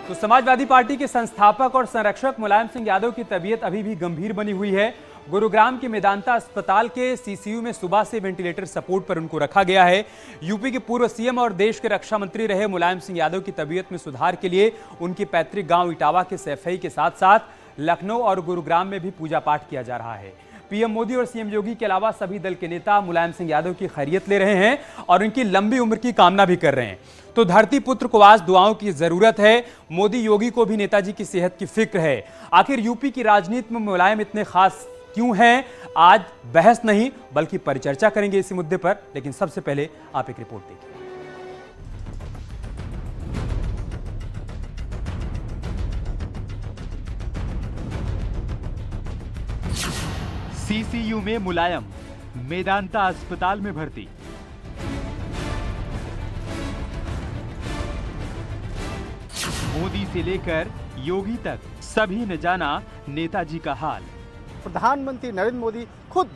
तो समाजवादी पार्टी के संस्थापक और संरक्षक मुलायम सिंह यादव की तबीयत अभी भी गंभीर बनी हुई है। गुरुग्राम के मेदांता अस्पताल के सीसीयू में सुबह से वेंटिलेटर सपोर्ट पर उनको रखा गया है। यूपी के पूर्व सीएम और देश के रक्षा मंत्री रहे मुलायम सिंह यादव की तबीयत में सुधार के लिए उनके पैतृक गांव इटावा के सैफई के साथ साथ लखनऊ और गुरुग्राम में भी पूजा पाठ किया जा रहा है। पीएम मोदी और सीएम योगी के अलावा सभी दल के नेता मुलायम सिंह यादव की खैरियत ले रहे हैं और उनकी लंबी उम्र की कामना भी कर रहे हैं। तो धरती पुत्र को आज दुआओं की जरूरत है। मोदी योगी को भी नेताजी की सेहत की फिक्र है। आखिर यूपी की राजनीति में मुलायम इतने खास क्यों हैं? आज बहस नहीं बल्कि परिचर्चा करेंगे इसी मुद्दे पर, लेकिन सबसे पहले आप एक रिपोर्ट देखिए। सीसीयू में मुलायम, मेदांता अस्पताल में भर्ती। मोदी से लेकर योगी तक सभी ने जाना नेताजी का हाल। प्रधानमंत्री नरेंद्र मोदी खुद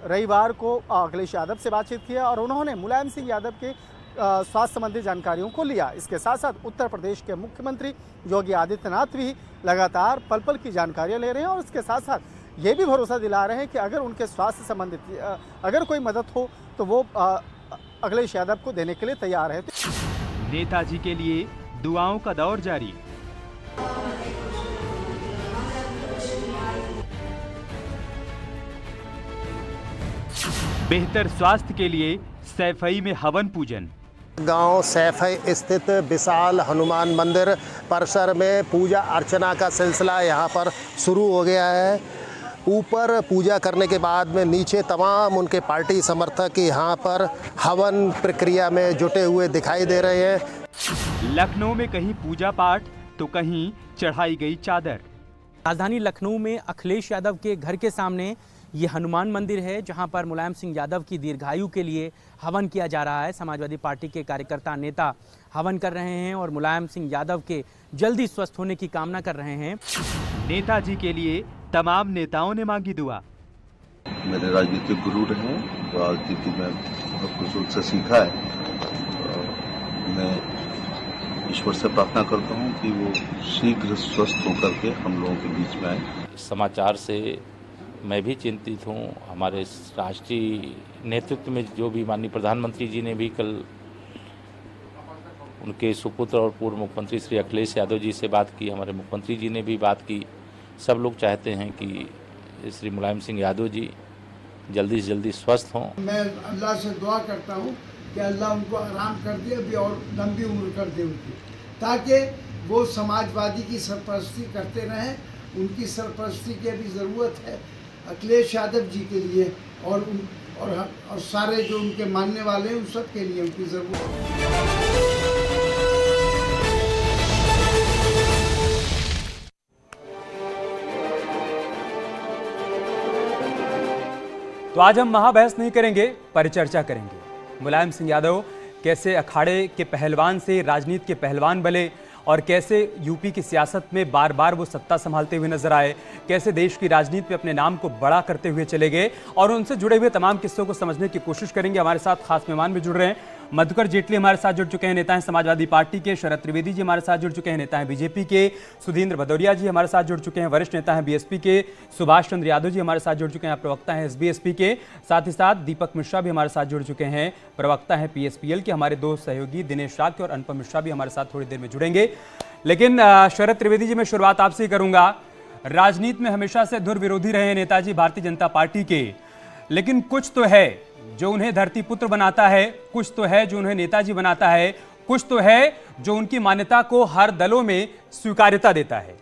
रविवार को अखिलेश यादव से बातचीत किया और उन्होंने मुलायम सिंह यादव के स्वास्थ्य संबंधी जानकारियों को लिया। इसके साथ साथ उत्तर प्रदेश के मुख्यमंत्री योगी आदित्यनाथ भी लगातार पल पल की जानकारियां ले रहे हैं और इसके साथ साथ ये भी भरोसा दिला रहे हैं कि अगर उनके स्वास्थ्य संबंधित अगर कोई मदद हो तो वो अखिलेश यादव को देने के लिए तैयार है। नेताजी के लिए दुआओं का दौर जारी। बेहतर स्वास्थ्य के लिए सैफई में हवन पूजन। गांव सैफई स्थित विशाल हनुमान मंदिर परिसर में पूजा अर्चना का सिलसिला यहां पर शुरू हो गया है। ऊपर पूजा करने के बाद में नीचे तमाम उनके पार्टी समर्थक यहाँ पर हवन प्रक्रिया में जुटे हुए दिखाई दे रहे हैं। लखनऊ में कहीं पूजा पाठ तो कहीं चढ़ाई गई चादर। राजधानी लखनऊ में अखिलेश यादव के घर के सामने ये हनुमान मंदिर है, जहां पर मुलायम सिंह यादव की दीर्घायु के लिए हवन किया जा रहा है। समाजवादी पार्टी के कार्यकर्ता नेता हवन कर रहे हैं और मुलायम सिंह यादव के जल्दी स्वस्थ होने की कामना कर रहे हैं। नेताजी के लिए तमाम नेताओं ने मांगी दुआ। मेरे राजनीतिक गुरु रहे, राजनीति में बहुत कुछ उनसे सीखा है। मैं ईश्वर से प्रार्थना करता हूं कि वो शीघ्र स्वस्थ होकर के हम लोगों के बीच में आए। समाचार से मैं भी चिंतित हूं। हमारे राष्ट्रीय नेतृत्व में जो भी माननीय प्रधानमंत्री जी ने भी कल उनके सुपुत्र और पूर्व मुख्यमंत्री श्री अखिलेश यादव जी से बात की, हमारे मुख्यमंत्री जी ने भी बात की। सब लोग चाहते हैं कि श्री मुलायम सिंह यादव जी जल्दी से जल्दी स्वस्थ हों। मैं अल्लाह से दुआ करता हूं कि अल्लाह उनको आराम कर दे अभी और लंबी उम्र कर दे उनकी, ताकि वो समाजवादी की सरपरस्ती करते रहें। उनकी सरपरस्ती की भी ज़रूरत है अखिलेश यादव जी के लिए और सारे जो उनके मानने वाले हैं उन सब के लिए उनकी ज़रूरत है। तो आज हम महाबहस नहीं करेंगे, परिचर्चा करेंगे। मुलायम सिंह यादव कैसे अखाड़े के पहलवान से राजनीति के पहलवान बने और कैसे यूपी की सियासत में बार बार वो सत्ता संभालते हुए नजर आए, कैसे देश की राजनीति में अपने नाम को बड़ा करते हुए चले गए, और उनसे जुड़े हुए तमाम किस्सों को समझने की कोशिश करेंगे। हमारे साथ खास मेहमान भी जुड़ रहे हैं। मधुकर जेटली हमारे साथ जुड़ चुके हैं, नेता हैं समाजवादी पार्टी के। शरद त्रिवेदी जी हमारे साथ जुड़ चुके हैं, नेता हैं बीजेपी के। सुधींद्र भदौरिया जी हमारे साथ जुड़ चुके हैं, वरिष्ठ नेता हैं बीएसपी के। सुभाष चंद्र यादव जी हमारे साथ जुड़ चुके हैं, प्रवक्ता हैं एसबीएसपी के। साथ ही साथ दीपक मिश्रा भी हमारे साथ जुड़ चुके हैं, प्रवक्ता हैं पीएसपीएल के। हमारे दो सहयोगी दिनेश शाक्य और अनुपम मिश्रा भी हमारे साथ थोड़ी देर में जुड़ेंगे। लेकिन शरद त्रिवेदी जी, मैं शुरुआत आपसे ही करूंगा। राजनीति में हमेशा से धुर विरोधी रहे नेताजी भारतीय जनता पार्टी के, लेकिन कुछ तो है जो उन्हें धरती पुत्र बनाता है, कुछ तो है जो उन्हें नेताजी बनाता है, कुछ तो है जो उनकी मान्यता को हर दलों में स्वीकार्यता देता है।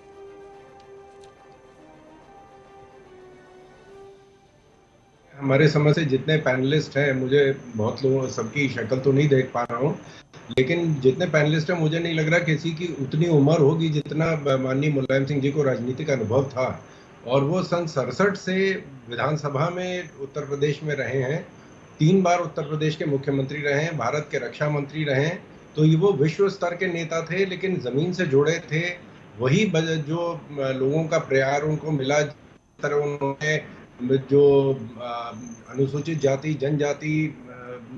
हमारे समझ से जितने पैनलिस्ट हैं, मुझे बहुत लोगों सबकी शक्ल तो नहीं देख पा रहा हूँ, लेकिन जितने पैनलिस्ट हैं मुझे नहीं लग रहा किसी की उतनी उम्र होगी जितना माननीय मुलायम सिंह जी को राजनीतिक अनुभव था। और वो सन 67 से विधानसभा में उत्तर प्रदेश में रहे हैं, 3 बार उत्तर प्रदेश के मुख्यमंत्री रहे हैं, भारत के रक्षा मंत्री रहे हैं। तो ये वो विश्व स्तर के नेता थे, लेकिन ज़मीन से जुड़े थे। वही जो लोगों का प्यार उनको मिला, जिस तरह उन्होंने जो अनुसूचित जाति जनजाति,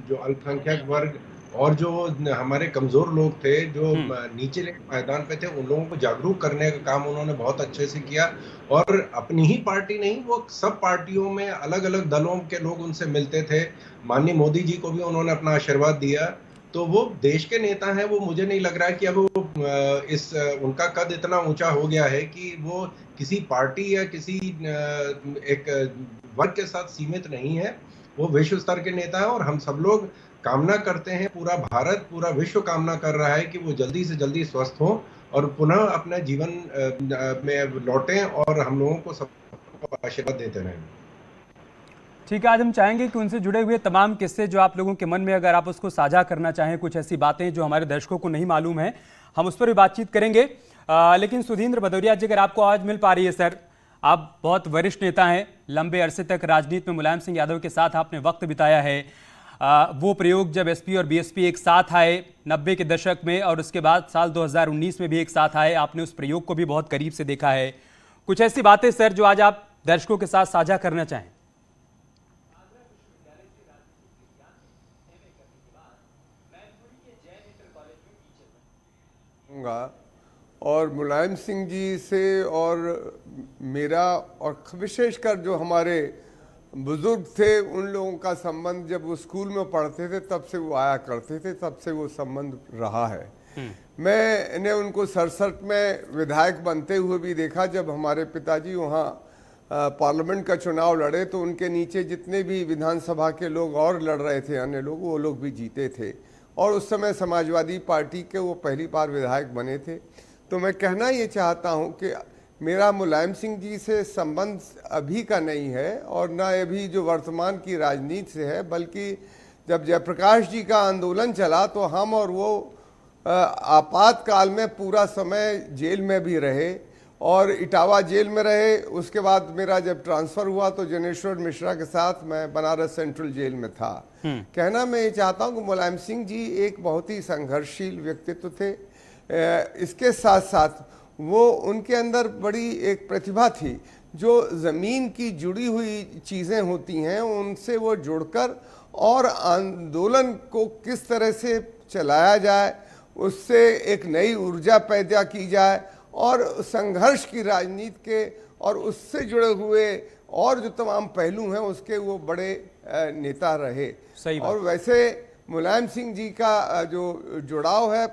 जो अल्पसंख्यक वर्ग और जो हमारे कमजोर लोग थे जो नीचे मैदान पे थे, उन लोगों को जागरूक करने का काम उन्होंने बहुत अच्छे से किया। और अपनी ही पार्टी नहीं, वो सब पार्टियों में अलग अलग दलों के लोग उनसे मिलते थे। माननीय मोदी जी को भी उन्होंने अपना आशीर्वाद दिया। तो वो देश के नेता हैं। वो मुझे नहीं लग रहा है कि अब वो उनका कद इतना ऊंचा हो गया है कि वो किसी पार्टी या किसी एक वर्ग के साथ सीमित नहीं है। वो विश्व स्तर के नेता है और हम सब लोग कामना करते हैं, पूरा भारत, पूरा विश्व कामना कर रहा है कि वो जल्दी से जल्दी स्वस्थ हों और पुनः अपने जीवन में लौटें और हम लोगों को सबको आशीर्वाद देते रहें। ठीक है, आज हम चाहेंगे कि उनसे जुड़े हुए तमाम किस्से जो आप लोगों के मन में, अगर आप उसको साझा करना चाहें, कुछ ऐसी बातें जो हमारे दर्शकों को नहीं मालूम है, हम उस पर भी बातचीत करेंगे। लेकिन सुधींद्र भदौरिया जी, अगर आपको आवाज़ मिल पा रही है सर, आप बहुत वरिष्ठ नेता हैं, लंबे अरसे तक राजनीति में मुलायम सिंह यादव के साथ आपने वक्त बिताया है। वो प्रयोग जब एसपी और बीएसपी एक साथ आए 90 के दशक में और उसके बाद साल 2019 में भी एक साथ आए, आपने उस प्रयोग को भी बहुत करीब से देखा है। कुछ ऐसी बातें सर जो आज आप दर्शकों के साथ साझा करना चाहें। और मुलायम सिंह जी से और मेरा और विशेषकर जो हमारे बुजुर्ग थे उन लोगों का संबंध, जब वो स्कूल में पढ़ते थे तब से वो आया करते थे, तब से वो संबंध रहा है। मैंने उनको 67 में विधायक बनते हुए भी देखा। जब हमारे पिताजी वहाँ पार्लियामेंट का चुनाव लड़े तो उनके नीचे जितने भी विधानसभा के लोग और लड़ रहे थे, अन्य लोग, वो लोग भी जीते थे और उस समय समाजवादी पार्टी के वो पहली बार विधायक बने थे। तो मैं कहना ये चाहता हूँ कि मेरा मुलायम सिंह जी से संबंध अभी का नहीं है और न अभी जो वर्तमान की राजनीति से है, बल्कि जब जयप्रकाश जी का आंदोलन चला तो हम और वो आपातकाल में पूरा समय जेल में भी रहे और इटावा जेल में रहे। उसके बाद मेरा जब ट्रांसफ़र हुआ तो जनेश्वर मिश्रा के साथ मैं बनारस सेंट्रल जेल में था। कहना मैं ये चाहता हूँ कि मुलायम सिंह जी एक बहुत ही संघर्षशील व्यक्तित्व थे। इसके साथ साथ वो उनके अंदर बड़ी एक प्रतिभा थी, जो ज़मीन की जुड़ी हुई चीज़ें होती हैं उनसे वो जुड़कर और आंदोलन को किस तरह से चलाया जाए, उससे एक नई ऊर्जा पैदा की जाए और संघर्ष की राजनीति के और उससे जुड़े हुए और जो तमाम पहलू हैं उसके वो बड़े नेता रहे। सही बात। और वैसे मुलायम सिंह जी का जो जुड़ाव है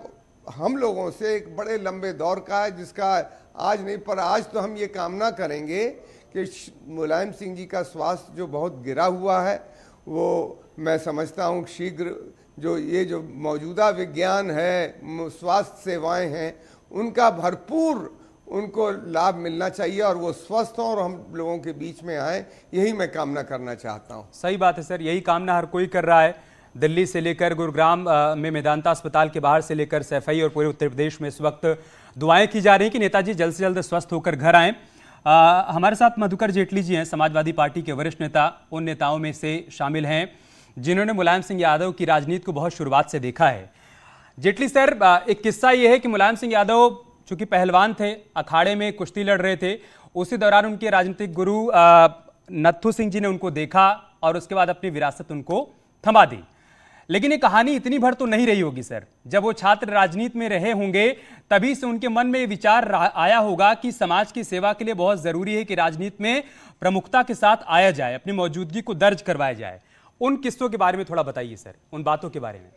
हम लोगों से एक बड़े लंबे दौर का है, जिसका आज नहीं पर आज तो हम ये कामना करेंगे कि मुलायम सिंह जी का स्वास्थ्य जो बहुत गिरा हुआ है वो मैं समझता हूँ शीघ्र जो ये जो मौजूदा विज्ञान है, स्वास्थ्य सेवाएं हैं, उनका भरपूर उनको लाभ मिलना चाहिए और वो स्वस्थ हों और हम लोगों के बीच में आए, यही मैं कामना करना चाहता हूँ। सही बात है सर, यही कामना हर कोई कर रहा है। दिल्ली से लेकर गुरुग्राम में मेदांता अस्पताल के बाहर से लेकर सैफई और पूरे उत्तर प्रदेश में इस वक्त दुआएं की जा रही हैं कि नेताजी जल्द से जल्द स्वस्थ होकर घर आएं। हमारे साथ मधुकर जेटली जी हैं, समाजवादी पार्टी के वरिष्ठ नेता, उन नेताओं में से शामिल हैं जिन्होंने मुलायम सिंह यादव की राजनीति को बहुत शुरुआत से देखा है। जेटली सर, एक किस्सा ये है कि मुलायम सिंह यादव चूंकि पहलवान थे, अखाड़े में कुश्ती लड़ रहे थे, उसी दौरान उनके राजनीतिक गुरु नत्थू सिंह जी ने उनको देखा और उसके बाद अपनी विरासत उनको थमा दी। लेकिन ये कहानी इतनी भर तो नहीं रही होगी सर। जब वो छात्र राजनीति में रहे होंगे तभी से उनके मन में ये विचार आया होगा कि समाज की सेवा के लिए बहुत जरूरी है कि राजनीति में प्रमुखता के साथ आया जाए, अपनी मौजूदगी को दर्ज करवाया जाए। उन किस्सों के बारे में थोड़ा बताइए सर, उन बातों के बारे में।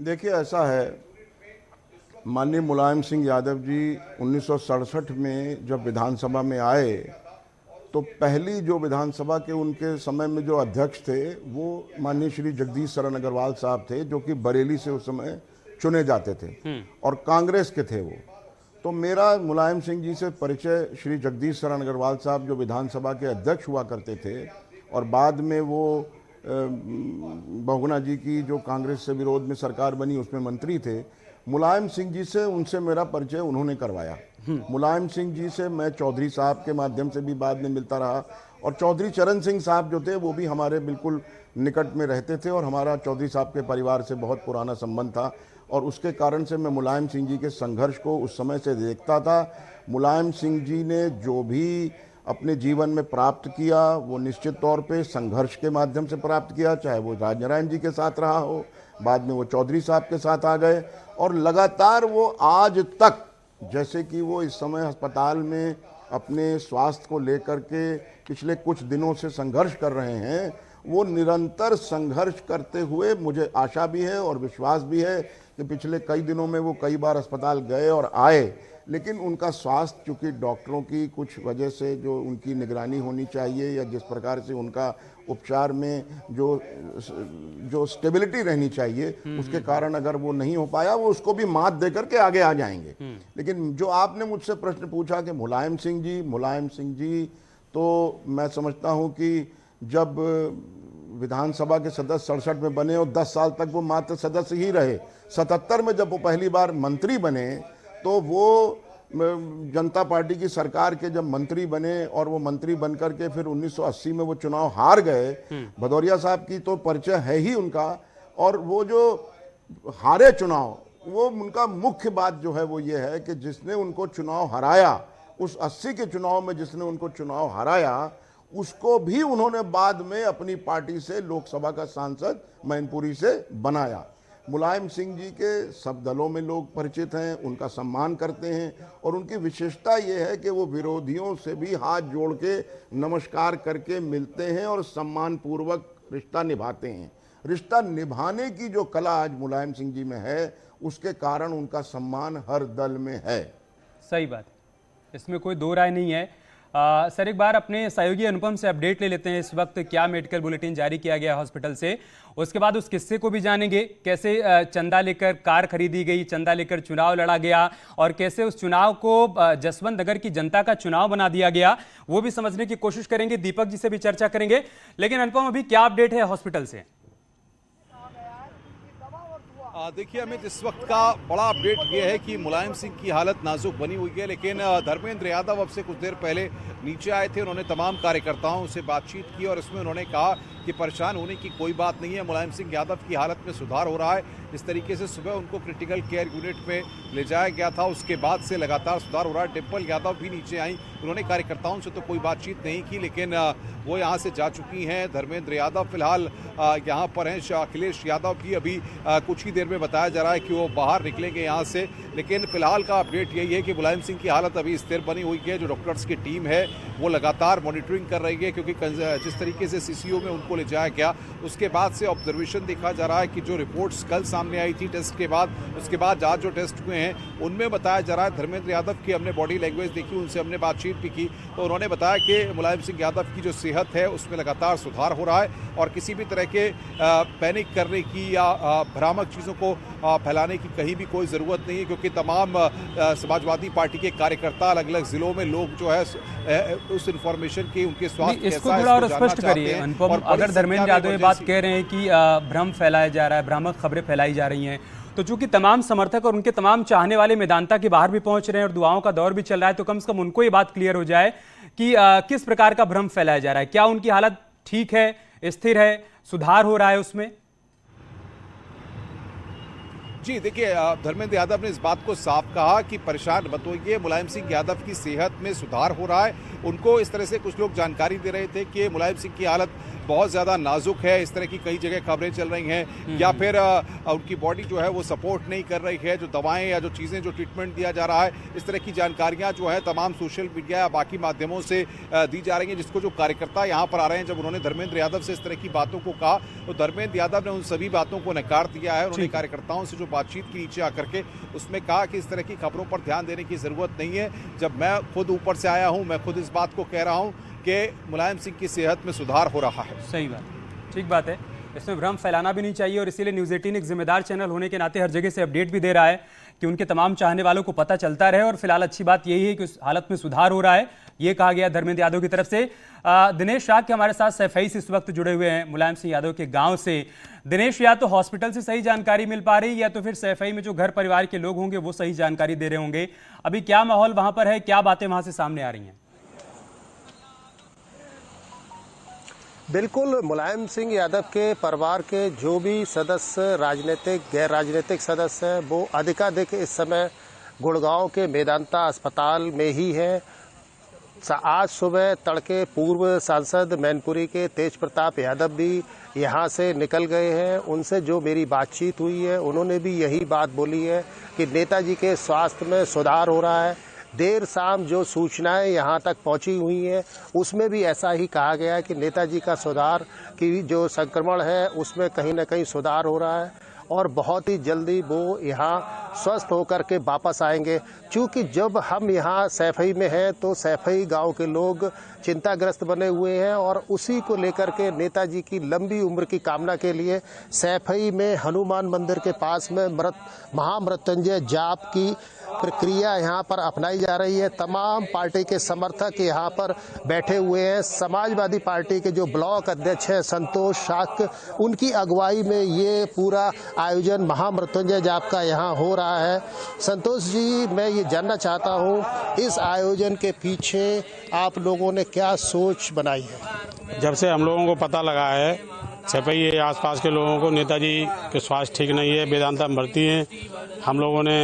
देखिए, ऐसा है, माननीय मुलायम सिंह यादव जी 1967 में जब विधानसभा में आए तो पहली जो विधानसभा के उनके समय में जो अध्यक्ष थे वो माननीय श्री जगदीश शरण अग्रवाल साहब थे, जो कि बरेली से उस समय चुने जाते थे और कांग्रेस के थे वो। तो मेरा मुलायम सिंह जी से परिचय श्री जगदीश शरण अग्रवाल साहब जो विधानसभा के अध्यक्ष हुआ करते थे और बाद में वो बहुगुणा जी की जो कांग्रेस से विरोध में सरकार बनी उसमें मंत्री थे, मुलायम सिंह जी से उनसे मेरा परिचय उन्होंने करवाया। मुलायम सिंह जी से मैं चौधरी साहब के माध्यम से भी बाद में मिलता रहा और चौधरी चरण सिंह साहब जो थे वो भी हमारे बिल्कुल निकट में रहते थे और हमारा चौधरी साहब के परिवार से बहुत पुराना संबंध था और उसके कारण से मैं मुलायम सिंह जी के संघर्ष को उस समय से देखता था। मुलायम सिंह जी ने जो भी अपने जीवन में प्राप्त किया वो निश्चित तौर पे संघर्ष के माध्यम से प्राप्त किया, चाहे वो राजनारायण जी के साथ रहा हो, बाद में वो चौधरी साहब के साथ आ गए, और लगातार वो आज तक, जैसे कि वो इस समय अस्पताल में अपने स्वास्थ्य को लेकर के पिछले कुछ दिनों से संघर्ष कर रहे हैं, वो निरंतर संघर्ष करते हुए, मुझे आशा भी है और विश्वास भी है कि पिछले कई दिनों में वो कई बार अस्पताल गए और आए, लेकिन उनका स्वास्थ्य चूँकि डॉक्टरों की कुछ वजह से जो उनकी निगरानी होनी चाहिए या जिस प्रकार से उनका उपचार में जो स्टेबिलिटी रहनी चाहिए उसके कारण अगर वो नहीं हो पाया, वो उसको भी मात दे करके आगे आ जाएंगे। लेकिन जो आपने मुझसे प्रश्न पूछा कि मुलायम सिंह जी तो मैं समझता हूँ कि जब विधानसभा के सदस्य 67 में बने और 10 साल तक वो मात्र सदस्य ही रहे, 77 में जब वो पहली बार मंत्री बने तो वो जनता पार्टी की सरकार के जब मंत्री बने और वो मंत्री बनकर के फिर 1980 में वो चुनाव हार गए। भदौरिया साहब की तो परिचय है ही उनका, और वो जो हारे चुनाव, वो उनका मुख्य बात जो है वो ये है कि जिसने उनको चुनाव हराया, उस 80 के चुनाव में जिसने उनको चुनाव हराया, उसको भी उन्होंने बाद में अपनी पार्टी से लोकसभा का सांसद मैनपुरी से बनाया। मुलायम सिंह जी के सब दलों में लोग परिचित हैं, उनका सम्मान करते हैं, और उनकी विशेषता ये है कि वो विरोधियों से भी हाथ जोड़ के नमस्कार करके मिलते हैं और सम्मान पूर्वक रिश्ता निभाते हैं। रिश्ता निभाने की जो कला आज मुलायम सिंह जी में है, उसके कारण उनका सम्मान हर दल में है। सही बात, इसमें कोई दो राय नहीं है। सर, एक बार अपने सहयोगी अनुपम से अपडेट ले लेते हैं, इस वक्त क्या मेडिकल बुलेटिन जारी किया गया हॉस्पिटल से, उसके बाद उस किस्से को भी जानेंगे, कैसे चंदा लेकर कार खरीदी गई, चंदा लेकर चुनाव लड़ा गया और कैसे उस चुनाव को जसवंत नगर की जनता का चुनाव बना दिया गया, वो भी समझने की कोशिश करेंगे। दीपक जी से भी चर्चा करेंगे। लेकिन अनुपम, अभी क्या अपडेट है हॉस्पिटल से? देखिए अमित, इस वक्त का बड़ा अपडेट ये है कि मुलायम सिंह की हालत नाजुक बनी हुई है, लेकिन धर्मेंद्र यादव अब से कुछ देर पहले नीचे आए थे। उन्होंने तमाम कार्यकर्ताओं से बातचीत की और इसमें उन्होंने कहा कि परेशान होने की कोई बात नहीं है, मुलायम सिंह यादव की हालत में सुधार हो रहा है। इस तरीके से सुबह उनको क्रिटिकल केयर यूनिट में ले जाया गया था, उसके बाद से लगातार सुधार हो रहा है। डिम्पल यादव भी नीचे आई, उन्होंने कार्यकर्ताओं से तो कोई बातचीत नहीं की, लेकिन वो यहाँ से जा चुकी हैं। धर्मेंद्र यादव फिलहाल यहाँ पर हैं। अखिलेश यादव भी अभी कुछ ही देर में बताया जा रहा है कि वो बाहर निकलेंगे यहाँ से, लेकिन फिलहाल का अपडेट यही है कि मुलायम सिंह की हालत अभी स्थिर बनी हुई है। जो डॉक्टर्स की टीम है वो लगातार मॉनिटरिंग कर रही है, क्योंकि जिस तरीके से सीसीयू में उनको ले जाया गया, उसके बाद से ऑब्जर्वेशन देखा जा रहा है कि जो रिपोर्ट्स कल सामने आई थी टेस्ट के बाद, उसके बाद आज जो टेस्ट हुए हैं उनमें बताया जा रहा है। धर्मेंद्र यादव की हमने बॉडी लैंग्वेज देखी, उनसे हमने बातचीत भी की, तो उन्होंने बताया कि मुलायम सिंह यादव की जो सेहत है उसमें लगातार सुधार हो रहा है और किसी भी तरह के पैनिक करने की या भ्रामक चीज़ों को फैलाने की कहीं भी कोई ज़रूरत नहीं है, क्योंकि तमाम समाजवादी पार्टी के कार्यकर्ता अलग अलग जिलों में लोग जो है उस इंफॉर्मेशन की, उनके स्वास्थ्य इसको थोड़ा और स्पष्ट करिए अनुपम। अगर धर्मेंद्र यादव ये बात कह रहे हैं कि भ्रम फैलाया जा रहा है, भ्रामक खबरें फैलाई जा रही हैं, तो चूंकि तमाम समर्थक और उनके तमाम चाहने वाले मैदानता के बाहर भी पहुंच रहे हैं और दुआओं का दौर भी चल रहा है, तो कम से कम उनको ये बात क्लियर हो जाए कि किस प्रकार का भ्रम फैलाया जा रहा है। क्या उनकी हालत ठीक है, स्थिर है, सुधार हो रहा है उसमें? जी देखिए, धर्मेंद्र यादव ने इस बात को साफ कहा कि परेशान मत होइए, मुलायम सिंह यादव की सेहत में सुधार हो रहा है। उनको इस तरह से कुछ लोग जानकारी दे रहे थे कि मुलायम सिंह की हालत बहुत ज़्यादा नाजुक है, इस तरह की कई जगह खबरें चल रही हैं, या फिर उनकी बॉडी जो है वो सपोर्ट नहीं कर रही है, जो दवाएं या जो चीज़ें, जो ट्रीटमेंट दिया जा रहा है, इस तरह की जानकारियां जो है तमाम सोशल मीडिया या बाकी माध्यमों से दी जा रही हैं, जिसको जो कार्यकर्ता यहाँ पर आ रहे हैं, जब उन्होंने धर्मेंद्र यादव से इस तरह की बातों को कहा तो धर्मेंद्र यादव ने उन सभी बातों को नकार दिया है। उन्होंने कार्यकर्ताओं से जो बातचीत की नीचे आकर के, उसमें कहा कि इस तरह की खबरों पर ध्यान देने की ज़रूरत नहीं है। जब मैं खुद ऊपर से आया हूँ, मैं खुद इस बात को कह रहा हूँ कि मुलायम सिंह की सेहत में सुधार हो रहा है। सही बात, ठीक बात है, इसमें भ्रम फैलाना भी नहीं चाहिए और इसीलिए न्यूज़ 18 एक जिम्मेदार चैनल होने के नाते हर जगह से अपडेट भी दे रहा है कि उनके तमाम चाहने वालों को पता चलता रहे। और फिलहाल अच्छी बात यही है कि उस हालत में सुधार हो रहा है, ये कहा गया धर्मेंद्र यादव की तरफ से। दिनेश शाह के हमारे साथ सैफई से इस वक्त जुड़े हुए हैं, मुलायम सिंह यादव के गाँव से। दिनेश, या तो हॉस्पिटल से सही जानकारी मिल पा रही या तो फिर सैफई में जो घर परिवार के लोग होंगे वो सही जानकारी दे रहे होंगे। अभी क्या माहौल वहां पर है, क्या बातें वहां से सामने आ रही हैं? बिल्कुल, मुलायम सिंह यादव के परिवार के जो भी सदस्य, राजनीतिक गैर राजनीतिक सदस्य हैं, वो अधिकाधिक इस समय गुड़गांव के मेदांता अस्पताल में ही हैं। आज सुबह तड़के पूर्व सांसद मैनपुरी के तेज प्रताप यादव भी यहाँ से निकल गए हैं। उनसे जो मेरी बातचीत हुई है, उन्होंने भी यही बात बोली है कि नेताजी के स्वास्थ्य में सुधार हो रहा है। देर शाम जो सूचनाएं यहाँ तक पहुँची हुई हैं, उसमें भी ऐसा ही कहा गया है कि नेताजी का सुधार की जो संक्रमण है उसमें कहीं ना कहीं सुधार हो रहा है और बहुत ही जल्दी वो यहाँ स्वस्थ होकर के वापस आएंगे। क्योंकि जब हम यहाँ सैफई में हैं तो सैफई गांव के लोग चिंताग्रस्त बने हुए हैं और उसी को लेकर के नेताजी की लंबी उम्र की कामना के लिए सैफई में हनुमान मंदिर के पास में महामृत्युंजय जाप की प्रक्रिया यहाँ पर अपनाई जा रही है। तमाम पार्टी के समर्थक यहाँ पर बैठे हुए हैं। समाजवादी पार्टी के जो ब्लॉक अध्यक्ष हैं संतोष शाक्य, उनकी अगुवाई में ये पूरा आयोजन महामृत्युंजय जाप का यहाँ हो रहा है। संतोष जी, मैं ये जानना चाहता हूँ, इस आयोजन के पीछे आप लोगों ने क्या सोच बनाई है? जब से हम लोगों को पता लगा है सैफई आसपास के लोगों को नेताजी के स्वास्थ्य ठीक नहीं है, वेदांता में भर्ती हैं, हम लोगों ने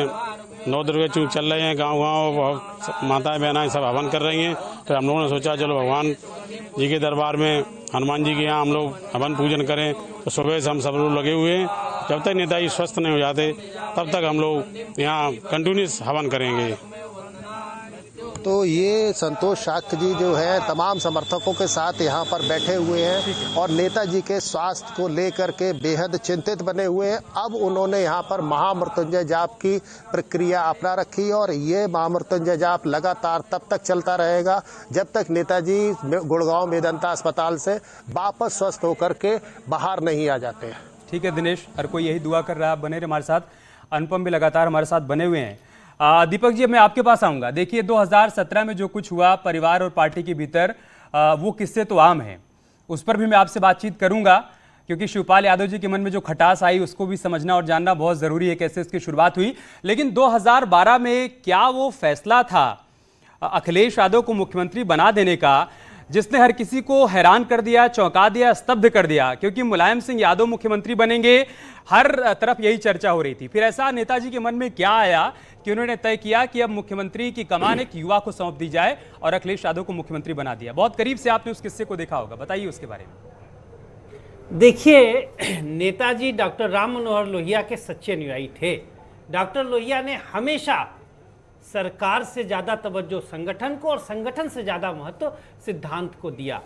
9 दुर्गे चूक चल रहे हैं, गांव-गांव बहुत माताएं बहनाएं सब हवन कर रही हैं। तो हम लोगों ने सोचा चलो भगवान जी के दरबार में, हनुमान जी के यहाँ हम लोग हवन पूजन करें। तो सुबह से हम सब लोग लगे हुए हैं। जब तक नेताजी स्वस्थ नहीं हो जाते तब तक हम लोग यहाँ कंटिन्यूस हवन करेंगे। तो ये संतोष शाक्य जी जो है तमाम समर्थकों के साथ यहाँ पर बैठे हुए हैं और नेताजी के स्वास्थ्य को लेकर के बेहद चिंतित बने हुए हैं। अब उन्होंने यहाँ पर महामृत्युंजय जाप की प्रक्रिया अपना रखी और ये महामृत्युंजय जाप लगातार तब तक चलता रहेगा जब तक नेताजी गुड़गांव मेदांता अस्पताल से वापस स्वस्थ होकर के बाहर नहीं आ जाते। ठीक है दिनेश, हर कोई यही दुआ कर रहा है। बने रहे हमारे साथ। अनुपम भी लगातार हमारे साथ बने हुए हैं। दीपक जी, मैं आपके पास आऊंगा। देखिए 2017 में जो कुछ हुआ परिवार और पार्टी के भीतर, वो किस्से तो आम हैं, उस पर भी मैं आपसे बातचीत करूंगा क्योंकि शिवपाल यादव जी के मन में जो खटास आई उसको भी समझना और जानना बहुत जरूरी है, कैसे इसकी शुरुआत हुई। लेकिन 2012 में क्या वो फैसला था अखिलेश यादव को मुख्यमंत्री बना देने का जिसने हर किसी को हैरान कर दिया, चौंका दिया, स्तब्ध कर दिया? क्योंकि मुलायम सिंह यादव मुख्यमंत्री बनेंगे, हर तरफ यही चर्चा हो रही थी। फिर ऐसा नेताजी के मन में क्या आया कि उन्होंने तय किया कि अब मुख्यमंत्री की कमान एक युवा को सौंप दी जाए और अखिलेश यादव को मुख्यमंत्री बना दिया? बहुत करीब से आपने उस किस्से को देखा होगा, बताइए उसके बारे में। देखिए, नेताजी डॉक्टर राम मनोहर लोहिया के सच्चे अनुयायी थे। डॉक्टर लोहिया ने हमेशा सरकार से ज़्यादा तवज्जो संगठन को और संगठन से ज़्यादा महत्व सिद्धांत को दिया।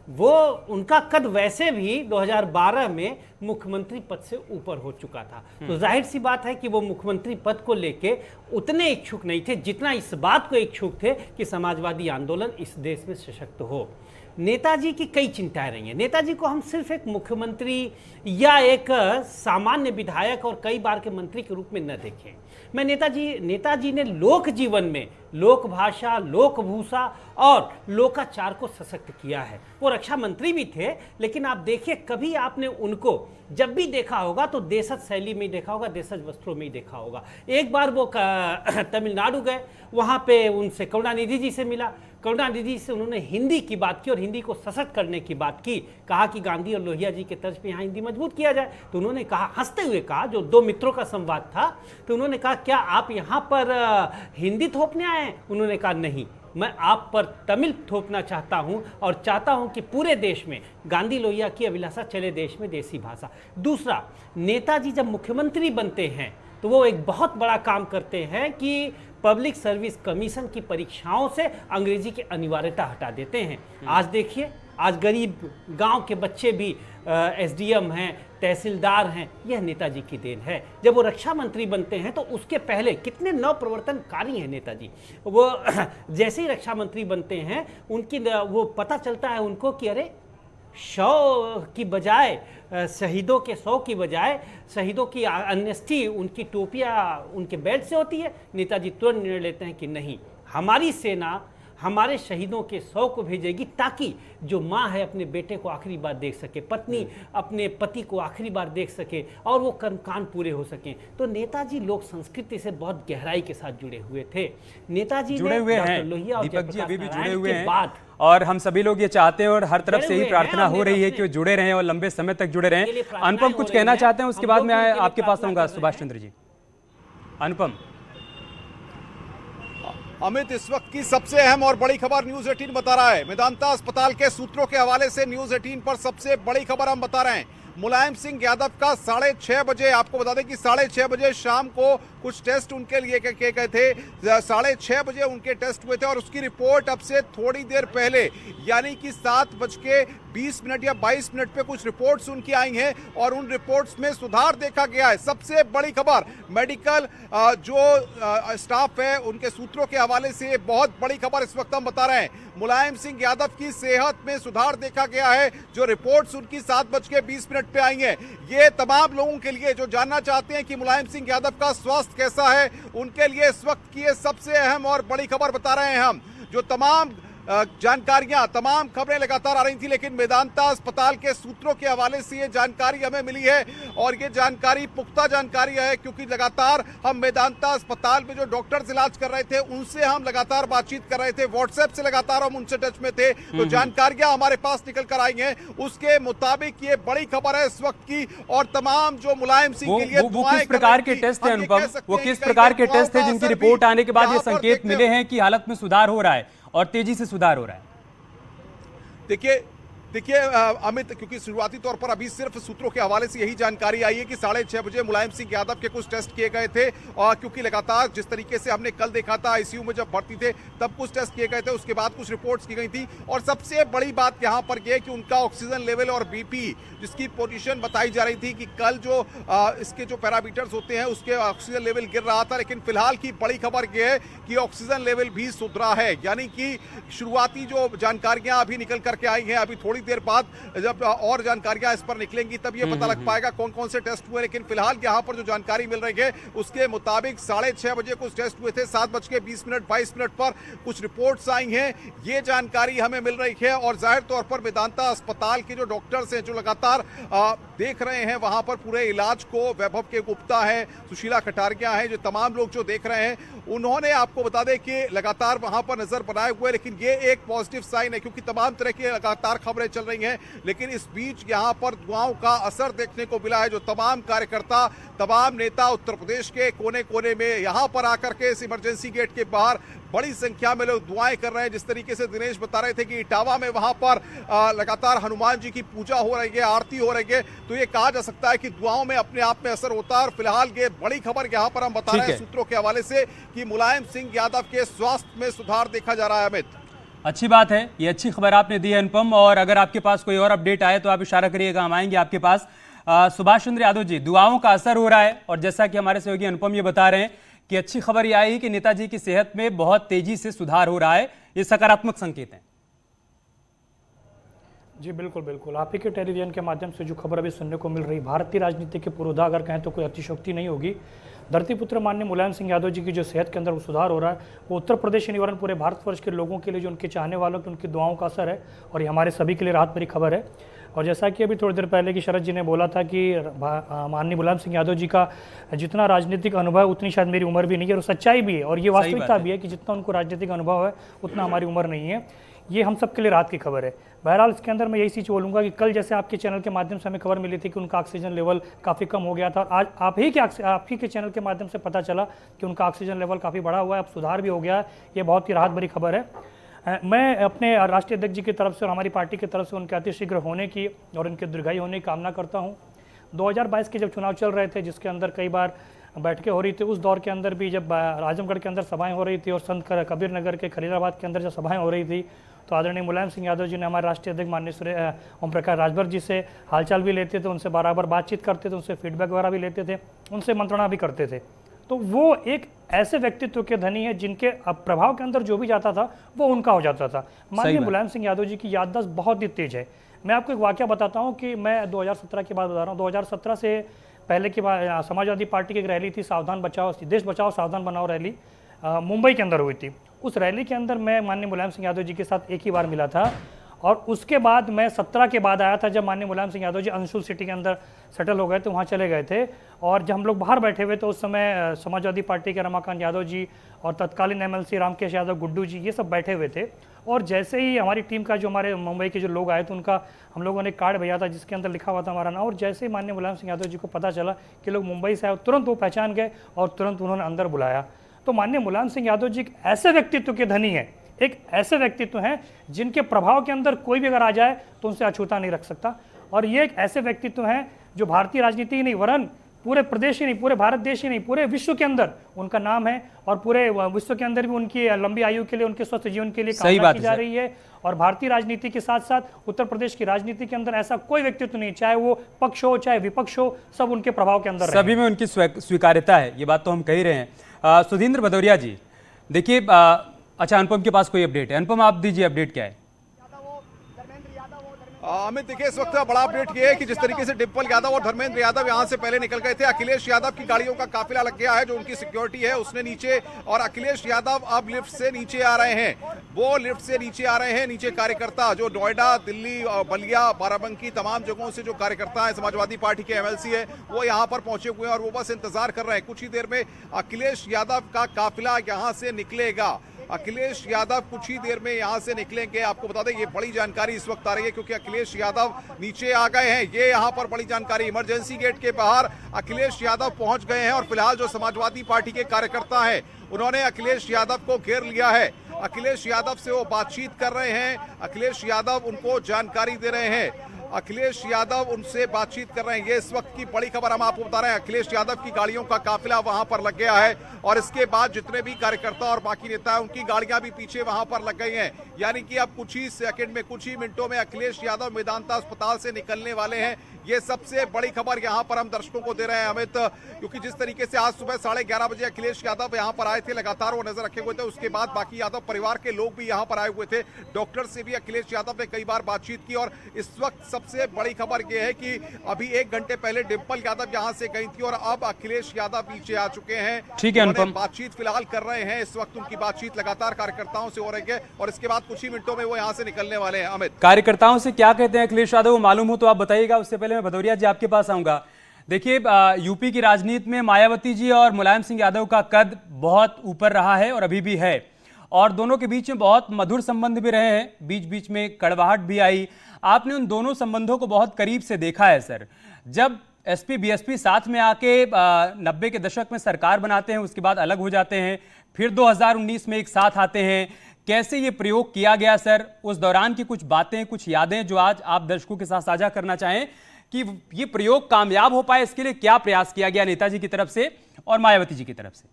वो उनका कद वैसे भी 2012 में मुख्यमंत्री पद से ऊपर हो चुका था, तो जाहिर सी बात है कि वो मुख्यमंत्री पद को लेके उतने इच्छुक नहीं थे जितना इस बात को इच्छुक थे कि समाजवादी आंदोलन इस देश में सशक्त हो। नेताजी की कई चिंताएं रही हैं। नेताजी को हम सिर्फ एक मुख्यमंत्री या एक सामान्य विधायक और कई बार के मंत्री के रूप में न देखें। मैं नेताजी ने लोक जीवन में लोक भाषा, लोक भूषा और लोकाचार को सशक्त किया है। वो रक्षा मंत्री भी थे, लेकिन आप देखिए कभी आपने उनको जब भी देखा होगा तो देशज शैली में देखा होगा, देशज वस्त्रों में ही देखा होगा। एक बार वो तमिलनाडु गए, वहाँ पे उनसे करुणानिधि जी से मिला। करुणानिधि से उन्होंने हिंदी की बात की और हिंदी को सशक्त करने की बात की। कहा कि गांधी और लोहिया जी के तर्ज पे यहाँ हिंदी मजबूत किया जाए। तो उन्होंने कहा, हंसते हुए कहा, जो दो मित्रों का संवाद था, तो उन्होंने कहा क्या आप यहाँ पर हिंदी थोपने आए हैं? उन्होंने कहा नहीं, मैं आप पर तमिल थोपना चाहता हूं और चाहता हूं कि पूरे देश में गांधी लोहिया की अभिलाषा चले, देश में देसी भाषा। दूसरा, नेताजी जब मुख्यमंत्री बनते हैं तो वो एक बहुत बड़ा काम करते हैं कि पब्लिक सर्विस कमीशन की परीक्षाओं से अंग्रेजी की अनिवार्यता हटा देते हैं। आज देखिए, आज गरीब गांव के बच्चे भी एसडीएम हैं, तहसीलदार हैं। यह नेताजी की देन है। जब वो रक्षा मंत्री बनते हैं तो उसके पहले कितने नव प्रवर्तनकारी हैं नेताजी। वो जैसे ही रक्षा मंत्री बनते हैं उनकी वो पता चलता है उनको कि अरे 100 की बजाय शहीदों के 100 की बजाय शहीदों की अमनेस्टी उनकी टोपियाँ उनके बेल्ट से होती है। नेताजी तुरंत निर्णय लेते हैं कि नहीं, हमारी सेना हमारे शहीदों के 100 को भेजेगी ताकि जो माँ है अपने बेटे को आखिरी बार देख सके, पत्नी अपने पति को आखिरी बार देख सके और वो कर्मकांड पूरे हो सकें। तो नेताजी लोक संस्कृति से बहुत गहराई के साथ जुड़े हुए थे। नेताजी जुड़े हुए हैं, दीपक जी अभी भी जुड़े हुए हैं और हम सभी लोग ये चाहते हैं और हर तरफ से ही प्रार्थना हो रही है कि वो जुड़े रहें और लंबे समय तक जुड़े रहें। अनुपम कुछ कहना चाहते हैं, उसके बाद मैं आपके पास आऊंगा। सुभाष चंद्र जी, अनुपम। अमित, इस वक्त की सबसे अहम और बड़ी खबर न्यूज 18 बता रहा है। मेदांता अस्पताल के सूत्रों के हवाले से न्यूज 18 पर सबसे बड़ी खबर हम बता रहे हैं। मुलायम सिंह यादव का 6:30 बजे, आपको बता दें कि 6:30 बजे शाम को कुछ टेस्ट उनके लिए किए गए थे। 6:30 बजे उनके टेस्ट हुए थे और उसकी रिपोर्ट अब से थोड़ी देर पहले यानी कि 7:20 या 22 मिनट पे कुछ रिपोर्ट्स उनकी आई हैं और उन रिपोर्ट्स में सुधार देखा गया है। सबसे बड़ी खबर मेडिकल जो स्टाफ है उनके सूत्रों के हवाले से बहुत बड़ी खबर इस वक्त हम बता रहे हैं। मुलायम सिंह यादव की सेहत में सुधार देखा गया है। जो रिपोर्ट्स उनकी 7:20 पे आई हैं, ये तमाम लोगों के लिए जो जानना चाहते हैं कि मुलायम सिंह यादव का स्वास्थ्य कैसा है, उनके लिए इस वक्त की ये सबसे अहम और बड़ी खबर बता रहे हैं हम। जो तमाम जानकारियां, तमाम खबरें लगातार आ रही थी, लेकिन मेदांता अस्पताल के सूत्रों के हवाले से ये जानकारी हमें मिली है और ये जानकारी पुख्ता जानकारी है, क्योंकि लगातार हम मेदांता अस्पताल में जो डॉक्टर्स इलाज कर रहे थे उनसे हम लगातार बातचीत कर रहे थे, व्हाट्सएप से लगातार हम उनसे टच में थे। तो जानकारियां हमारे पास निकल कर आई हैं, उसके मुताबिक ये बड़ी खबर है इस वक्त की। और तमाम जो मुलायम सिंह के लिए वो किस प्रकार के टेस्ट है अनुपम, वो किस प्रकार के टेस्ट है जिनकी रिपोर्ट आने के बाद ये संकेत मिले हैं कि हालत में सुधार हो रहा है और तेजी से सुधार हो रहा है? देखिए अमित, क्योंकि शुरुआती तौर पर अभी सिर्फ सूत्रों के हवाले से यही जानकारी आई है कि 6:30 बजे मुलायम सिंह यादव के कुछ टेस्ट किए गए थे और क्योंकि लगातार जिस तरीके से हमने कल देखा था आईसीयू में जब भर्ती थे तब कुछ टेस्ट किए गए थे, उसके बाद कुछ रिपोर्ट्स की गई थी। और सबसे बड़ी बात यहाँ पर यह कि उनका ऑक्सीजन लेवल और बीपी जिसकी पोजीशन बताई जा रही थी कि कल जो इसके जो पैरामीटर्स होते हैं उसके ऑक्सीजन लेवल गिर रहा था, लेकिन फिलहाल की बड़ी खबर यह है कि ऑक्सीजन लेवल भी सुधरा है। यानी कि शुरुआती जो जानकारियां अभी निकल करके आई हैं, अभी थोड़ी देर बाद जब और जानकारियां इस पर निकलेंगी तब ये पता लग पाएगा कौन कौन से टेस्ट हुए। लेकिन फिलहाल यहां पर जो जानकारी मिल रही है उसके मुताबिक 6:30 बजे कुछ टेस्ट हुए थे, 7:20 22 मिनट पर कुछ रिपोर्ट्स आई हैं, ये जानकारी हमें मिल रही है। और जाहिर तौर पर मेदांता अस्पताल के जो डॉक्टर्स हैं जो लगातार देख रहे हैं वहां पर पूरे इलाज को, वैभव के गुप्ता हैं, सुशीला कटारिया हैं, जो तमाम लोग जो देख रहे हैं उन्होंने आपको बता दें कि लगातार वहां पर नजर बनाए हुए। लेकिन ये एक पॉजिटिव साइन है क्योंकि तमाम तरह की लगातार खबरें चल रही हैं, लेकिन इस बीच यहां पर दुआओं का असर देखने को मिला है। जो तमाम कार्यकर्ता, तमाम नेता उत्तर प्रदेश के कोने कोने में यहां पर आकर के इस इमरजेंसी गेट के बाहर बड़ी संख्या में लोग दुआएं कर रहे हैं। जिस तरीके से दिनेश बता रहे थे कि इटावा में वहां पर लगातार हनुमान जी की पूजा हो रही है, आरती हो रही है, तो ये कहा जा सकता है कि दुआओं में अपने आप में असर होता है। और फिलहाल ये बड़ी खबर यहां पर हम बता रहे हैं सूत्रों के हवाले से कि मुलायम सिंह यादव के स्वास्थ्य में सुधार देखा जा रहा है। अमित, अच्छी बात है, ये अच्छी खबर आपने दी है अनुपम। और अगर आपके पास कोई और अपडेट आए तो आप इशारा करिएगा, हम आएंगे आपके पास। सुभाष चंद्र यादव जी, दुआओं का असर हो रहा है और जैसा कि हमारे सहयोगी अनुपम ये बता रहे हैं कि अच्छी खबर यह आई कि नेताजी की सेहत में बहुत तेजी से सुधार हो रहा है, ये सकारात्मक संकेत है। जी बिल्कुल बिल्कुल, आप ही के टेलीविजन के माध्यम से जो खबर अभी सुनने को मिल रही, भारतीय राजनीति के पुरोधा अगर कहें तो कोई अतिशयोक्ति नहीं होगी। धरतीपुत्र माननीय मुलायम सिंह यादव जी की जो सेहत के अंदर वो सुधार हो रहा है, वो उत्तर प्रदेश निवारण पूरे भारतवर्ष के लोगों के लिए, जो उनके चाहने वालों के, उनकी दुआओं का असर है और ये हमारे सभी के लिए राहत भरी खबर है। और जैसा कि अभी थोड़ी देर पहले की शरद जी ने बोला था कि माननीय मुलायम सिंह यादव जी का जितना राजनीतिक अनुभव है उतनी शायद मेरी उम्र भी नहीं है, और सच्चाई भी है और ये वास्तविकता भी है कि जितना उनको राजनीतिक अनुभव है उतना हमारी उम्र नहीं है। ये हम सब के लिए राहत की खबर है। बहरहाल इसके अंदर मैं यही चीज़ बोलूँगा कि कल जैसे आपके चैनल के माध्यम से हमें खबर मिली थी कि उनका ऑक्सीजन लेवल काफ़ी कम हो गया था, आज आप ही के चैनल के माध्यम से पता चला कि उनका ऑक्सीजन लेवल काफ़ी बढ़ा हुआ है, अब सुधार भी हो गया है। ये बहुत ही राहत भरी खबर है। मैं अपने राष्ट्रीय अध्यक्ष जी की तरफ से और हमारी पार्टी की तरफ से उनके अतिशीघ्र होने की और उनके दीर्घायु होने की कामना करता हूँ। 2022 के जब चुनाव चल रहे थे, जिसके अंदर कई बार बैठकें हो रही थी, उस दौर के अंदर भी जब आजमगढ़ के अंदर सभाएं हो रही थी और संत कबीर नगर के खलीलाबाद के अंदर जब सभाएं हो रही थी, तो आदरणीय मुलायम सिंह यादव जी ने हमारे राष्ट्रीय अध्यक्ष माननीय श्री ओम प्रकाश राजभर जी से हालचाल भी लेते थे, उनसे बराबर बातचीत करते थे, उनसे फीडबैक वगैरह भी लेते थे, उनसे मंत्रणा भी करते थे। तो वो एक ऐसे व्यक्तित्व के धनी है जिनके प्रभाव के अंदर जो भी जाता था वो उनका हो जाता था। माननीय मुलायम सिंह यादव जी की याददाश्त बहुत ही तेज है। मैं आपको एक वाकया बताता हूँ कि मैं 2017 की बात बता रहा हूँ। 2017 से पहले की बात, समाजवादी पार्टी की एक रैली थी, सावधान बचाओ देश बचाओ सावधान बनाओ रैली, मुंबई के अंदर हुई थी। उस रैली के अंदर मैं माननीय मुलायम सिंह यादव जी के साथ एक ही बार मिला था और उसके बाद मैं 17 के बाद आया था, जब माननीय मुलायम सिंह यादव जी अंशुल सिटी के अंदर सेटल हो गए थे, वहाँ चले गए थे। और जब हम लोग बाहर बैठे हुए तो उस समय समाजवादी पार्टी के रमाकांत यादव जी और तत्कालीन MLC रामकेश यादव, गुड्डू जी, ये सब बैठे हुए थे। और जैसे ही हमारी टीम का जो हमारे मुंबई के जो लोग आए थे, उनका हम लोगों ने कार्ड भेजा था जिसके अंदर लिखा हुआ था हमारा नाम। और जैसे ही माननीय मुलायम सिंह यादव जी को पता चला कि लोग मुंबई से आए, तुरंत वो पहचान गए और तुरंत उन्होंने अंदर बुलाया। तो माननीय मुलायम सिंह यादव जी एक ऐसे व्यक्तित्व के धनी है, एक ऐसे व्यक्तित्व हैं जिनके प्रभाव के अंदर कोई भी अगर आ जाए तो उनसे अछूता नहीं रख सकता। और ये एक ऐसे व्यक्तित्व हैं जो भारतीय राजनीति ही नहीं वरन पूरे प्रदेश ही नहीं, पूरे भारत देश ही नहीं, पूरे विश्व के अंदर उनका नाम है और पूरे विश्व के अंदर भी उनकी लंबी आयु के लिए, उनके स्वस्थ जीवन के लिए कामना की जा रही है। और भारतीय राजनीति के साथ साथ उत्तर प्रदेश की राजनीति के अंदर ऐसा कोई व्यक्तित्व नहीं, चाहे वो पक्ष हो चाहे विपक्ष हो, सब उनके प्रभाव के अंदर सभी में उनकी स्वीकार्यता है, ये बात तो हम कह ही रहे हैं। सुधींद्र भदौरिया जी, देखिए अच्छा अनुपम के पास कोई अपडेट है? अनुपम आप दीजिए अपडेट क्या है? अमित देखिए इस वक्त बड़ा अपडेट ये है कि जिस तरीके से डिम्पल यादव और धर्मेंद्र यादव यहां से पहले निकल गए थे, अखिलेश यादव की गाड़ियों का काफिला लग गया है, जो उनकी सिक्योरिटी है उसने नीचे, और अखिलेश यादव अब लिफ्ट से नीचे आ रहे हैं। वो लिफ्ट से नीचे आ रहे हैं। नीचे कार्यकर्ता जो नोएडा, दिल्ली, बलिया, बाराबंकी तमाम जगहों से जो कार्यकर्ता है समाजवादी पार्टी के एमएलसी है वो यहाँ पर पहुंचे हुए हैं और वो बस इंतजार कर रहे हैं। कुछ ही देर में अखिलेश यादव का काफिला यहाँ से निकलेगा। अखिलेश यादव कुछ ही देर में यहां से निकलेंगे। आपको बता दें ये बड़ी जानकारी इस वक्त आ रही है क्योंकि अखिलेश यादव नीचे आ गए हैं। ये यहां पर बड़ी जानकारी, इमरजेंसी गेट के बाहर अखिलेश यादव पहुंच गए हैं और फिलहाल जो समाजवादी पार्टी के कार्यकर्ता हैं उन्होंने अखिलेश यादव को घेर लिया है। अखिलेश यादव से वो बातचीत कर रहे हैं, अखिलेश यादव उनको जानकारी दे रहे हैं, अखिलेश यादव उनसे बातचीत कर रहे हैं। ये इस वक्त की बड़ी खबर हम आपको बता रहे हैं। अखिलेश यादव की गाड़ियों का काफिला वहां पर लग गया है और इसके बाद जितने भी कार्यकर्ता और बाकी नेता हैं उनकी गाड़ियां भी पीछे वहां पर लग गई हैं। यानी कि अब कुछ ही सेकंड में, कुछ ही मिनटों में अखिलेश यादव मेदांता अस्पताल से निकलने वाले हैं। ये सबसे बड़ी खबर यहां पर हम दर्शकों को दे रहे हैं अमित, क्योंकि जिस तरीके से आज सुबह 11:30 बजे अखिलेश यादव यहां पर आए थे, लगातार वो नजर रखे हुए थे। उसके बाद बाकी यादव परिवार के लोग भी यहां पर आए हुए थे। डॉक्टर से भी अखिलेश यादव ने कई बार बातचीत की और इस वक्त सबसे बड़ी खबर यह है कि अभी 1 घंटे पहले डिम्पल यादव यहां से गई थी और अब अखिलेश यादव नीचे आ चुके हैं। ठीक है अनुपम, बातचीत फिलहाल कर रहे हैं। इस वक्त उनकी बातचीत लगातार कार्यकर्ताओं से हो रही है और इसके बाद कुछ ही मिनटों में वो यहां से निकलने वाले हैं। अमित, कार्यकर्ताओं से क्या कहते हैं अखिलेश यादव, मालूम हो तो आप बताइएगा। उससे पहले मैं भदौरिया जी आपके पास आऊंगा। देखिए यूपी की राजनीति में मायावती जी और मुलायम सिंह यादव का कद बहुत ऊपर रहा है और अभी भी है, और दोनों के बीच में बहुत मधुर संबंध भी रहे हैं, बीच बीच में कड़वाहट भी आई। आपने उन दोनों संबंधों को बहुत करीब से देखा है सर। जब एसपी बीएसपी साथ में आके 90 के दशक में सरकार बनाते हैं, उसके बाद अलग हो जाते हैं, फिर 2019 में एक साथ आते हैं, कैसे ये प्रयोग किया गया सर? उस दौरान की कुछ बातें, कुछ यादें जो आज आप दर्शकों के साथ साझा करना चाहें कि ये प्रयोग कामयाब हो पाए, इसके लिए क्या प्रयास किया गया नेताजी की तरफ से और मायावती जी की तरफ से?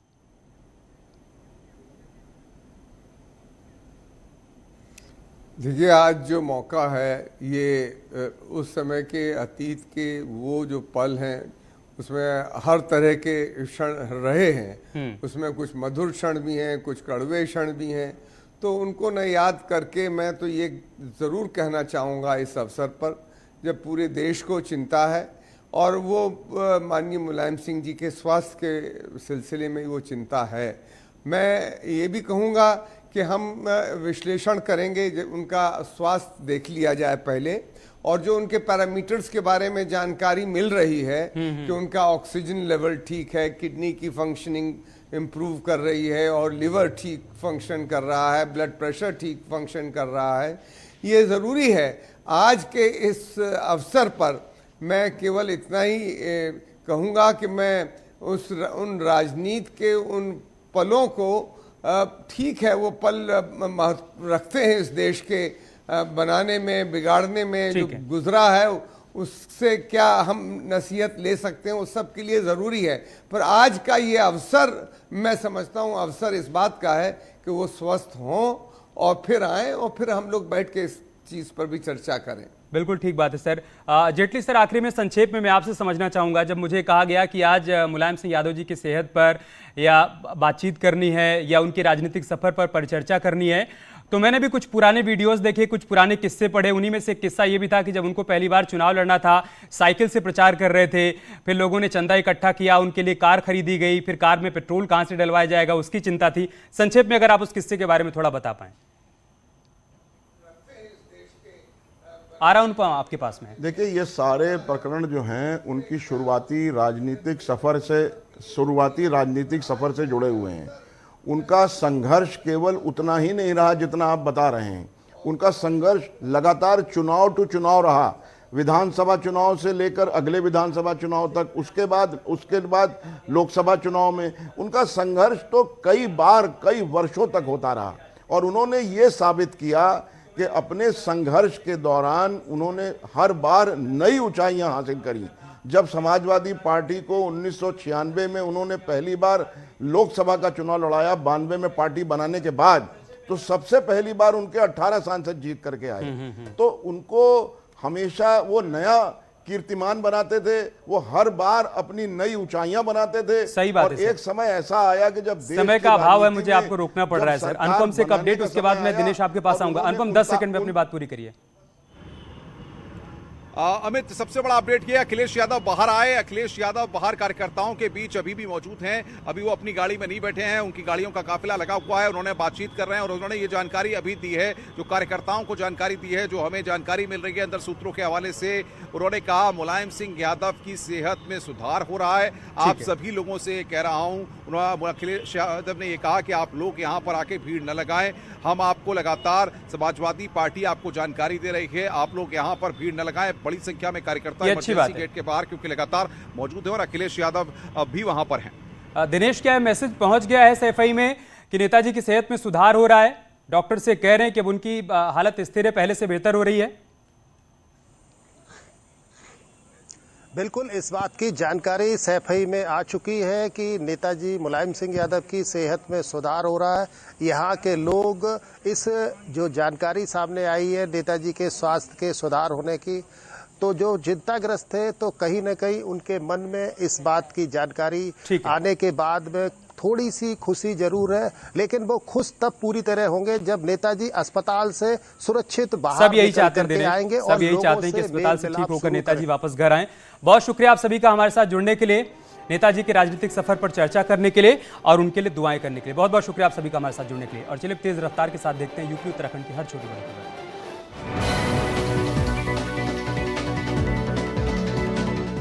देखिए आज जो मौका है ये उस समय के अतीत के वो जो पल हैं उसमें हर तरह के क्षण रहे हैं। उसमें कुछ मधुर क्षण भी हैं, कुछ कड़वे क्षण भी हैं, तो उनको न याद करके मैं तो ये ज़रूर कहना चाहूँगा इस अवसर पर जब पूरे देश को चिंता है और वो माननीय मुलायम सिंह जी के स्वास्थ्य के सिलसिले में वो चिंता है। मैं ये भी कहूँगा कि हम विश्लेषण करेंगे, उनका स्वास्थ्य देख लिया जाए पहले, और जो उनके पैरामीटर्स के बारे में जानकारी मिल रही है कि उनका ऑक्सीजन लेवल ठीक है, किडनी की फंक्शनिंग इम्प्रूव कर रही है और लिवर ठीक फंक्शन कर रहा है, ब्लड प्रेशर ठीक फंक्शन कर रहा है, ये ज़रूरी है। आज के इस अवसर पर मैं केवल इतना ही कहूँगा कि मैं उन राजनीति के उन पलों को, ठीक है वो पल रखते हैं इस देश के बनाने में, बिगाड़ने में, जो गुजरा है उससे क्या हम नसीहत ले सकते हैं, वो सब के लिए ज़रूरी है। पर आज का ये अवसर मैं समझता हूँ अवसर इस बात का है कि वो स्वस्थ हों और फिर आएँ और फिर हम लोग बैठ के इस चीज़ पर भी चर्चा करें। बिल्कुल ठीक बात है सर। जेटली सर, आखिरी में संक्षेप में मैं आपसे समझना चाहूँगा, जब मुझे कहा गया कि आज मुलायम सिंह यादव जी की सेहत पर या बातचीत करनी है या उनके राजनीतिक सफर पर परिचर्चा करनी है, तो मैंने भी कुछ पुराने वीडियोस देखे, कुछ पुराने किस्से पढ़े। उन्हीं में से एक किस्सा ये भी था कि जब उनको पहली बार चुनाव लड़ना था, साइकिल से प्रचार कर रहे थे, फिर लोगों ने चंदा इकट्ठा किया, उनके लिए कार खरीदी गई, फिर कार में पेट्रोल कहाँ से डलवाया जाएगा उसकी चिंता थी। संक्षेप में अगर आप उस किस्से के बारे में थोड़ा बता पाएं। आ रहा अनुपम आपके पास में। देखिए ये सारे प्रकरण जो हैं उनकी शुरुआती राजनीतिक सफर से जुड़े हुए हैं। उनका संघर्ष केवल उतना ही नहीं रहा जितना आप बता रहे हैं, उनका संघर्ष लगातार चुनाव टू चुनाव रहा। विधानसभा चुनाव से लेकर अगले विधानसभा चुनाव तक, उसके बाद लोकसभा चुनाव में उनका संघर्ष तो कई बार कई वर्षों तक होता रहा और उन्होंने ये साबित किया कि अपने संघर्ष के दौरान उन्होंने हर बार नई ऊंचाइयां हासिल करी। जब समाजवादी पार्टी को 1996 में उन्होंने पहली बार लोकसभा का चुनाव लड़ाया, 92 में पार्टी बनाने के बाद, तो सबसे पहली बार उनके 18 सांसद जीत करके आए। तो उनको हमेशा वो नया कीर्तिमान बनाते थे, वो हर बार अपनी नई ऊंचाइयां बनाते थे। सही बात और है। एक समय ऐसा आया कि जब समय का अभाव है, मुझे आपको रोकना पड़ रहा है सर। अनुपम से एक अपडेट, उसके बाद मैं दिनेश आपके पास आऊंगा। अनुपम 10 सेकंड में अपनी बात पूरी करिए। अमित, सबसे बड़ा अपडेट किया, अखिलेश यादव बाहर आए। अखिलेश यादव बाहर कार्यकर्ताओं के बीच अभी भी मौजूद हैं। अभी वो अपनी गाड़ी में नहीं बैठे हैं, उनकी गाड़ियों का काफिला लगा हुआ है। उन्होंने बातचीत कर रहे हैं और उन्होंने ये जानकारी अभी दी है, जो कार्यकर्ताओं को जानकारी दी है, जो हमें जानकारी मिल रही है अंदर सूत्रों के हवाले से। उन्होंने कहा मुलायम सिंह यादव की सेहत में सुधार हो रहा है। आप सभी लोगों से कह रहा हूं, अखिलेश यादव ने ये कहा कि आप लोग यहाँ पर आके भीड़ न लगाएं। हम आपको लगातार, समाजवादी पार्टी आपको जानकारी दे रही है, आप लोग यहाँ पर भीड़ न लगाएं। बड़ी संख्या में कार्यकर्ता इमरजेंसी गेट के बाहर क्योंकि लगातार मौजूद है और अखिलेश यादव भी वहां पर हैं। दिनेश, क्या मैसेज पहुंच गया है सैफई में कि नेताजी की सेहत में सुधार हो रहा है? डॉक्टर से कह रहे हैं कि अब उनकी हालत स्थिर है, पहले से बेहतर हो रही है। बिल्कुल, इस बात की जानकारी सैफई में आ चुकी है कि नेताजी मुलायम सिंह यादव की सेहत में सुधार हो रहा है। यहाँ के लोग, इस जो जानकारी सामने आई है नेताजी के स्वास्थ्य के सुधार होने की, तो जो चिंताग्रस्त थे तो कहीं न कहीं उनके मन में इस बात की जानकारी आने के बाद में थोड़ी सी खुशी जरूर है, लेकिन वो खुश तब पूरी तरह होंगे जब नेताजी अस्पताल से सुरक्षित बाहर सब यही चाहते हैं आएंगे। सब यही चाहते हैं कि अस्पताल से ठीक होकर नेताजी वापस घर आएं। बहुत शुक्रिया आप सभी का हमारे साथ जुड़ने के लिए, नेताजी के राजनीतिक सफर पर चर्चा करने के लिए और उनके लिए दुआएं करने के लिए। बहुत बहुत शुक्रिया आप सभी का हमारे साथ जुड़ने के लिए। और चलिए तेज रफ्तार के साथ देखते हैं यूपी उत्तराखंड की हर छोटी बड़ी खबर।